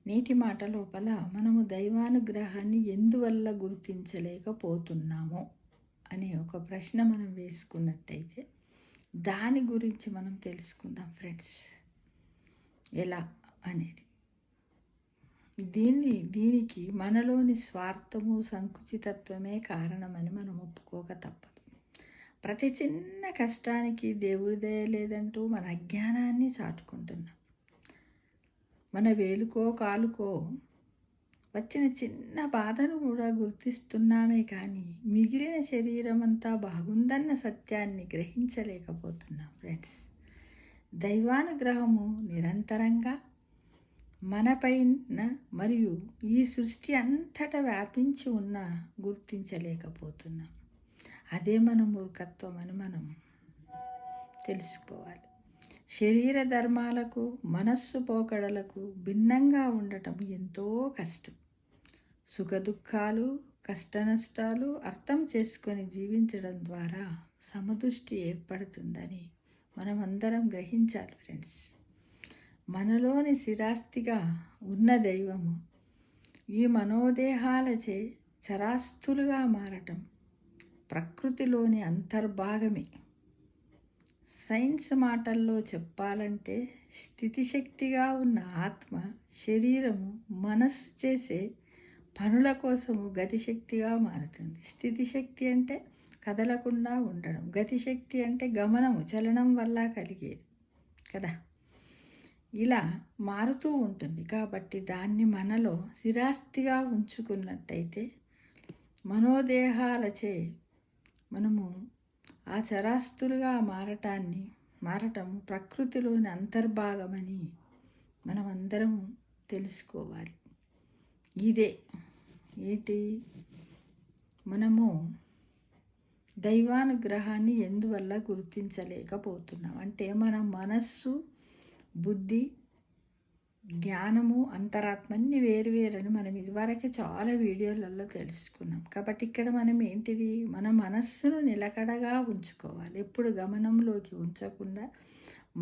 నేటి మాట లోపల మనము దైవానుగ్రహాన్ని ఎందువల్ల గుర్తించలేకపోతున్నాము అనే ఒక ప్రశ్న మనం వేసుకున్నట్టయితే దాని గురించి మనం తెలుసుకుందాం ఫ్రెండ్స్. ఎలా అనేది దీనికి మనలోని స్వార్థము సంకుచితత్వమే కారణమని మనం ఒప్పుకోక తప్పదు. ప్రతి చిన్న కష్టానికి దేవుడి దయ లేదంటూ మన అజ్ఞానాన్ని చాటుకుంటున్నాం. మన వేలుకో కాలుకో వచ్చిన చిన్న బాధను కూడా గుర్తిస్తున్నామే కానీ మిగిలిన శరీరం అంతా బాగుందన్న సత్యాన్ని గ్రహించలేకపోతున్నాం ఫ్రెండ్స్. దైవానుగ్రహము నిరంతరంగా మనపైన మరియు ఈ సృష్టి అంతటా వ్యాపించి ఉన్నా గుర్తించలేకపోతున్నాం. అదే మన మూర్ఖత్వం అని మనం తెలుసుకోవాలి. శరీర ధర్మాలకు మనస్సు పోకడలకు భిన్నంగా ఉండటం ఎంతో కష్టం. సుఖదుఖాలు కష్ట నష్టాలు అర్థం చేసుకొని జీవించడం ద్వారా సమదృష్టి ఏర్పడుతుందని మనం అందరం గ్రహించాలి ఫ్రెండ్స్. మనలోని స్థిరాస్తిగా ఉన్న దైవము ఈ మనోదేహాలచే చరాస్తులుగా మారటం ప్రకృతిలోని అంతర్భాగమే. సైన్స్ మాటల్లో చెప్పాలంటే స్థితిశక్తిగా ఉన్న ఆత్మ శరీరము మనస్సు చేసే పనుల కోసము గతిశక్తిగా మారుతుంది. స్థితిశక్తి అంటే కదలకుండా ఉండడం, గతిశక్తి అంటే గమనము చలనం వల్ల కలిగేది కదా. ఇలా మారుతూ ఉంటుంది. కాబట్టి దాన్ని మనలో స్థిరాస్తిగా ఉంచుకున్నట్టయితే మనోదేహాలచే మనము ఆ చరాస్తులుగా మారటం ప్రకృతిలోని అంతర్భాగమని మనమందరము తెలుసుకోవాలి. ఇదే ఏంటి, మనము దైవానుగ్రహాన్ని ఎందువల్ల గుర్తించలేకపోతున్నాం అంటే మన మనస్సు బుద్ధి జ్ఞానము అంతరాత్మ అన్నీ వేరువేరని మనం ఇదివరకే చాలా వీడియోలలో తెలుసుకున్నాం. కాబట్టి ఇక్కడ మనం ఏంటిది, మన మనస్సును నిలకడగా ఉంచుకోవాలి. ఎప్పుడు గమనంలోకి ఉంచకుండా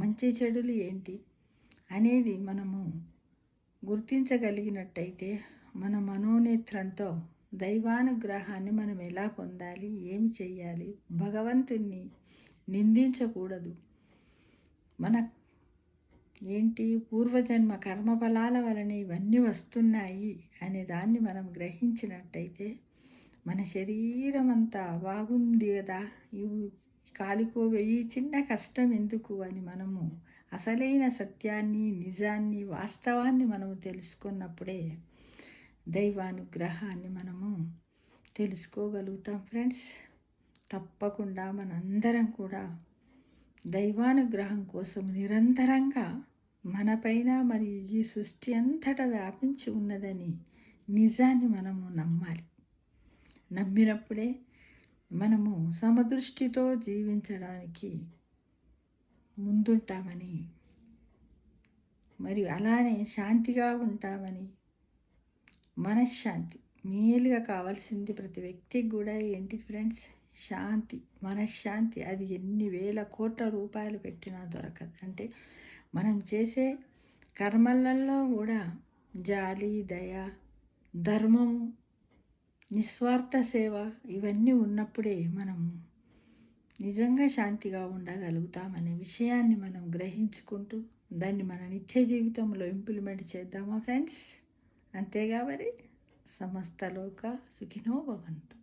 మంచి చెడులు ఏంటి అనేది మనము గుర్తించగలిగినట్టయితే మన మనోనేత్రంతో దైవానుగ్రహాన్ని మనం ఎలా పొందాలి, ఏమి చెయ్యాలి, భగవంతుణ్ణి నిందించకూడదు, మన ఏంటి పూర్వజన్మ కర్మఫలాల వలన ఇవన్నీ వస్తున్నాయి అనే దాన్ని మనం గ్రహించినట్టయితే మన శరీరం అంతా బాగుంది కదా, కాలికో ఈ చిన్న కష్టం ఎందుకు అని మనము అసలైన సత్యాన్ని నిజాన్ని వాస్తవాన్ని మనము తెలుసుకున్నప్పుడే దైవానుగ్రహాన్ని మనము తెలుసుకోగలుగుతాం ఫ్రెండ్స్. తప్పకుండా మనందరం కూడా దైవానుగ్రహం కోసం నిరంతరంగా మనపైన మరియు ఈ సృష్టి అంతటా వ్యాపించి ఉన్నదని నిజాన్ని మనము నమ్మాలి. నమ్మినప్పుడే మనము సమదృష్టితో జీవించడానికి ముందుంటామని మరియు అలానే శాంతిగా ఉంటామని, మనశ్శాంతి మేలుగా కావాల్సింది ప్రతి వ్యక్తికి కూడా ఏంటి ఫ్రెండ్స్, శాంతి, మనశ్శాంతి. అది ఎన్ని వేల కోట్ల రూపాయలు పెట్టినా దొరకదు. అంటే మనం చేసే కర్మలలో కూడా జాలి, దయ, ధర్మము, నిస్వార్థ సేవ ఇవన్నీ ఉన్నప్పుడే మనము నిజంగా శాంతిగా ఉండగలుగుతామనే విషయాన్ని మనం గ్రహించుకుంటూ దాన్ని మన నిత్య జీవితంలో ఇంప్లిమెంట్ చేద్దామా ఫ్రెండ్స్. అంతేగా మరి. సమస్త లోక సుఖినో భవంతు.